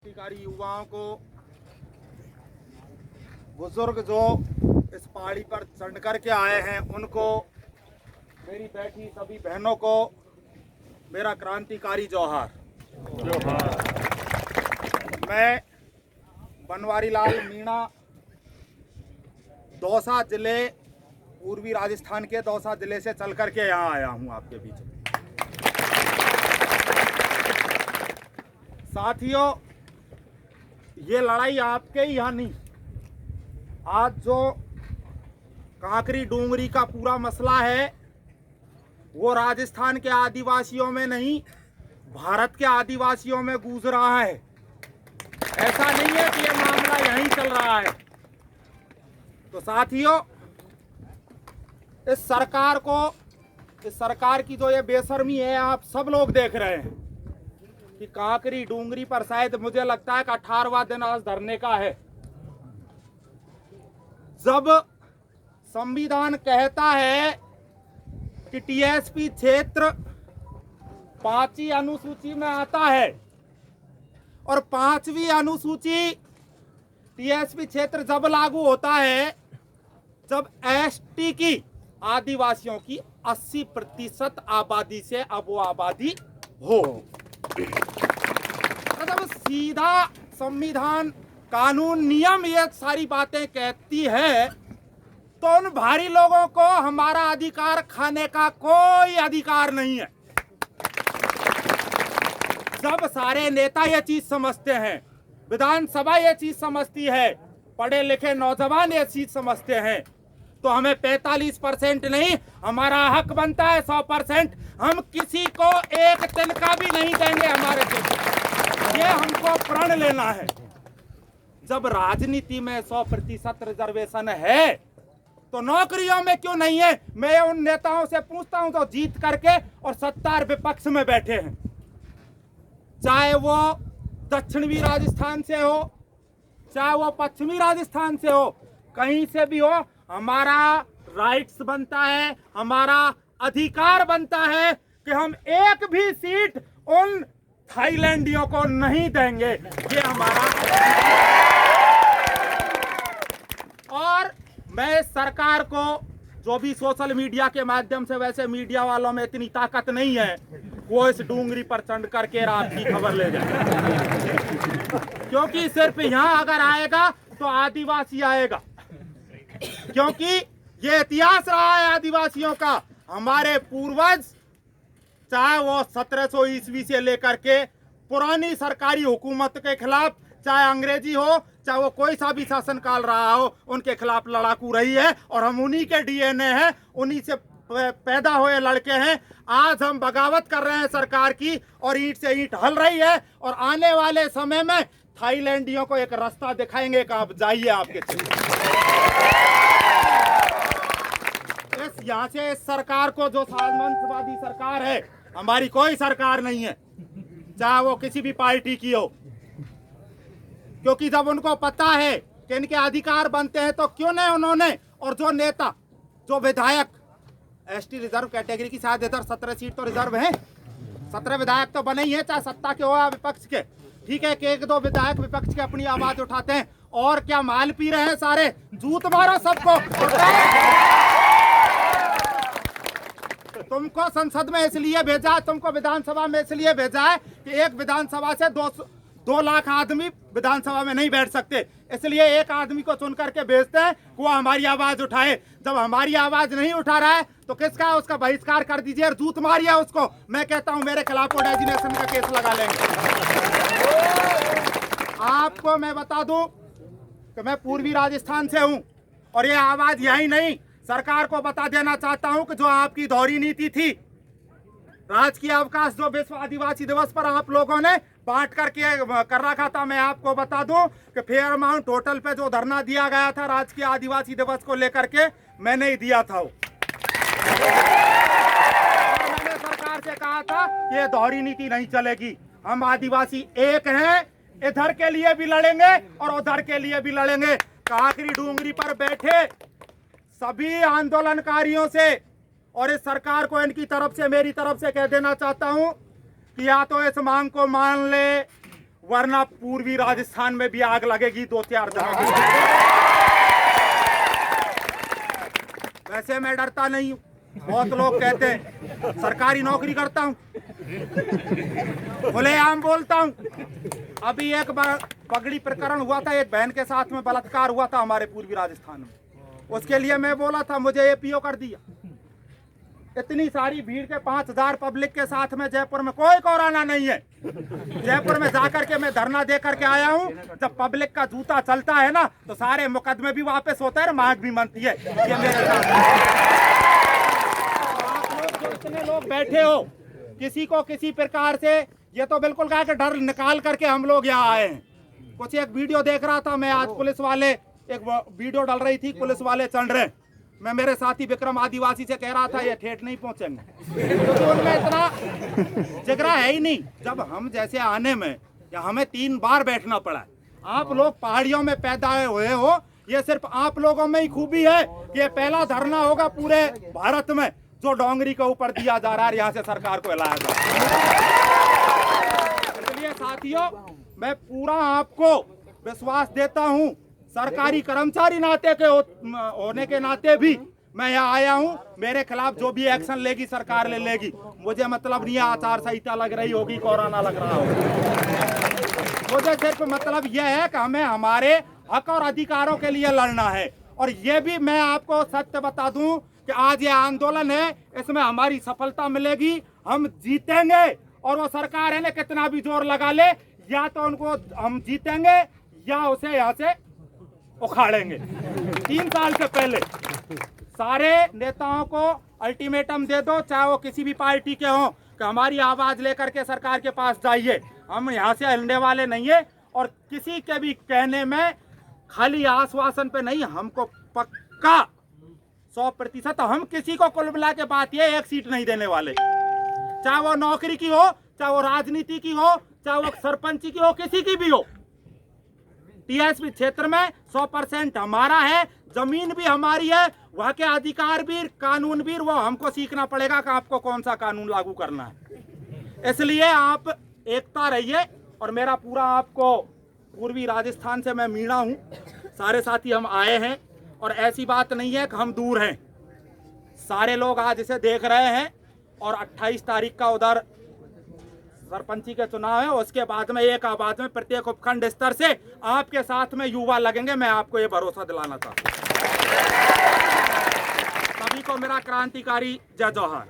क्रांतिकारी युवाओं को, बुजुर्ग जो इस पहाड़ी पर चढ़ कर के आए हैं उनको, मेरी बैठी सभी बहनों को मेरा क्रांतिकारी जोहार। मैं बनवारी लाल मीणा दौसा जिले, पूर्वी राजस्थान के दौसा जिले से चल कर के यहाँ आया हूँ आपके बीच में। साथियों, ये लड़ाई आपके ही यहाँ नहीं, आज जो कांकरी डूंगरी का पूरा मसला है वो राजस्थान के आदिवासियों में नहीं, भारत के आदिवासियों में गूंज रहा है। ऐसा नहीं है कि ये मामला यहीं चल रहा है। तो साथियों, इस सरकार की जो ये बेशर्मी है, आप सब लोग देख रहे हैं कि कांकरी डूंगरी पर शायद मुझे लगता है कि 18वां दिन आज धरने का है। जब संविधान कहता है कि टीएसपी क्षेत्र 5वीं अनुसूची में आता है और 5वीं अनुसूची टीएसपी क्षेत्र जब लागू होता है जब एसटी की, आदिवासियों की 80% आबादी से अब वो आबादी हो। जब सीधा संविधान, कानून, नियम ये सारी बातें कहती है तो उन भारी लोगों को हमारा अधिकार खाने का कोई अधिकार नहीं है। जब सारे नेता ये चीज समझते हैं, विधानसभा ये चीज समझती है, पढ़े लिखे नौजवान ये चीज समझते हैं, तो हमें 45% नहीं, हमारा हक बनता है 100%। हम किसी को एक तिनका भी नहीं देंगे हमारे देश। ये हमको प्रण लेना है। जब राजनीति में 100% रिजर्वेशन है तो नौकरियों में क्यों नहीं है? मैं उन नेताओं से पूछता हूं जो जीत करके और सत्तार विपक्ष में बैठे हैं, चाहे वो दक्षिणी राजस्थान से हो, चाहे वो पश्चिमी राजस्थान से हो, कहीं से भी हो, हमारा राइट्स बनता है, हमारा अधिकार बनता है कि हम एक भी सीट उन थाईलैंडियों को नहीं देंगे। ये हमारा। और मैं सरकार को, जो भी सोशल मीडिया के माध्यम से, वैसे मीडिया वालों में इतनी ताकत नहीं है वो इस डूंगरी पर चढ़ करके रात की खबर ले जाए, क्योंकि सिर्फ यहां अगर आएगा तो आदिवासी आएगा, क्योंकि ये इतिहास रहा है आदिवासियों का। हमारे पूर्वज, चाहे वो 1700 ईस्वी से लेकर के पुरानी सरकारी हुकूमत के खिलाफ, चाहे अंग्रेजी हो, चाहे वो कोई सा भी शासन काल रहा हो, उनके खिलाफ लड़ाकू रही है और हम उन्हीं के डीएनए हैं, उन्हीं से पैदा हुए लड़के हैं। आज हम बगावत कर रहे हैं सरकार की और ईंट से ईंट हल रही है और आने वाले समय में थाईलैंडियों को एक रास्ता दिखाएंगे कि आप जाइए आपके यहाँ से। इस सरकार को, जो सामंतवादी सरकार है, हमारी कोई सरकार नहीं है, चाहे वो किसी भी पार्टी की हो, क्योंकि जब उनको पता है कि इनके अधिकार बनते हैं तो क्यों नहीं उन्होंने, और जो नेता, जो विधायक, एसटी रिजर्व कैटेगरी की शायद इधर 17 सीट तो रिजर्व है, 17 विधायक तो बने ही है, चाहे सत्ता के हो या विपक्ष के। ठीक है कि एक दो विधायक विपक्ष के अपनी आवाज उठाते हैं, और क्या माल पी रहे हैं सारे, जूत मारो सबको। तुमको संसद में इसलिए भेजा है, तुमको विधानसभा में इसलिए भेजा है कि एक विधानसभा से 2 लाख आदमी विधानसभा में नहीं बैठ सकते, इसलिए एक आदमी को चुन करके भेजते हैं वो हमारी आवाज उठाए। जब हमारी आवाज नहीं उठा रहा है तो किसका, उसका बहिष्कार कर दीजिए और जूत मारिए उसको। मैं कहता हूं मेरे खिलाफ वो डेजिग्नेशन का केस लगा लेंगे। आपको मैं बता दूं कि मैं पूर्वी राजस्थान से हूं और ये आवाज यही नहीं, सरकार को बता देना चाहता हूं कि जो आपकी दोहरी नीति थी, राजकीय अवकाश जो विश्व आदिवासी दिवस पर आप लोगों ने बांट करके कर रखा था, मैं आपको बता दूं कि फेयर माउंट होटल पे जो धरना दिया गया था राजकीय आदिवासी दिवस को लेकर के, मैंने ही दिया था वो। मैंने सरकार से कहा था ये दोहरी नीति नहीं चलेगी, हम आदिवासी एक हैं, इधर के लिए भी लड़ेंगे और उधर के लिए भी लड़ेंगे। कांकरी डूंगरी पर बैठे सभी आंदोलनकारियों से और इस सरकार को, इनकी तरफ से, मेरी तरफ से कह देना चाहता हूं कि या तो इस मांग को मान ले, वरना पूर्वी राजस्थान में भी आग लगेगी 2-4 जगह की। वैसे मैं डरता नहीं हूँ। बहुत लोग कहते हैं सरकारी नौकरी करता हूँ, खुलेआम बोलता हूँ। अभी एक बार पगड़ी प्रकरण हुआ था, एक बहन के साथ में बलात्कार हुआ था हमारे पूर्वी राजस्थान में। उसके लिए मैं बोला था, मुझे एपीओ कर दिया। इतनी सारी भीड़ के 5000 पब्लिक के साथ में जयपुर में कोई कोरोना नहीं है। जयपुर में जाकर के मैं धरना दे करके आया हूँ। जब पब्लिक का जूता चलता है ना तो सारे मुकदमे भी वापस होते हैं, मांग भी मनती है। ये मेरे साथ आप लोग जो इतने लोग बैठे हो, किसी को किसी प्रकार से ये तो बिल्कुल कहा कि डर निकाल करके हम लोग यहाँ आए हैं। कुछ एक वीडियो देख रहा था मैं आज, पुलिस वाले एक वीडियो डाल रही थी, पुलिस वाले चल रहे। मैं मेरे साथी विक्रम आदिवासी से कह रहा था ये ठेठ नहीं पहुंचेंगे, क्योंकि उनमें इतना जिगरा है ही नहीं। जब हम जैसे आने में या हमें 3 बार बैठना पड़ा है। आप लोग पहाड़ियों में पैदा हुए हो, ये सिर्फ आप लोगों में ही खूबी है कि ये पहला धरना होगा पूरे भारत में जो डोंगरी के ऊपर दिया जा रहा है, यहाँ से सरकार को हिलाया जा रहा है। इसलिए साथियों, मैं पूरा आपको विश्वास देता हूँ, सरकारी कर्मचारी नाते के होने के नाते भी मैं यहाँ आया हूँ। मेरे खिलाफ जो भी एक्शन लेगी सरकार ले लेगी। मुझे मतलब नहीं है आचार संहिता लग रही होगी, कोरोना लग रहा होगा। मुझे सिर्फ मतलब यह है कि हमें हमारे हक और अधिकारों के लिए लड़ना है। और ये भी मैं आपको सत्य बता दूं कि आज ये आंदोलन है, इसमें हमारी सफलता मिलेगी, हम जीतेंगे। और वो सरकार है ना कितना भी जोर लगा ले, या तो उनको हम जीतेंगे या उसे यहाँ से उखाड़ेंगे। 3 साल से पहले सारे नेताओं को अल्टीमेटम दे दो, चाहे वो किसी भी पार्टी के हों, कि हमारी आवाज लेकर के सरकार के पास जाइए। हम यहाँ से हिलने वाले नहीं है। और किसी के भी कहने में खाली आश्वासन पे नहीं, हमको पक्का 100% हम किसी को कुल मिला के बात ये 1 सीट नहीं देने वाले। चाहे वो नौकरी की हो, चाहे वो राजनीति की हो, चाहे वो सरपंची की हो, किसी की भी हो। टीएसपी क्षेत्र में 100% हमारा है, जमीन भी हमारी है, वहाँ के अधिकार भी, कानून भी, वो हमको सीखना पड़ेगा कि आपको कौन सा कानून लागू करना है। इसलिए आप एकता रहिए। और मेरा पूरा आपको पूर्वी राजस्थान से मैं मीणा हूँ, सारे साथी हम आए हैं। और ऐसी बात नहीं है कि हम दूर हैं, सारे लोग आज इसे देख रहे हैं। और 28 तारीख का उधर सरपंची के चुनाव है, उसके बाद में एक आबाद में प्रत्येक उपखंड स्तर से आपके साथ में युवा लगेंगे। मैं आपको ये भरोसा दिलाना चाहता हूँ। सभी को मेरा क्रांतिकारी जय जोहार।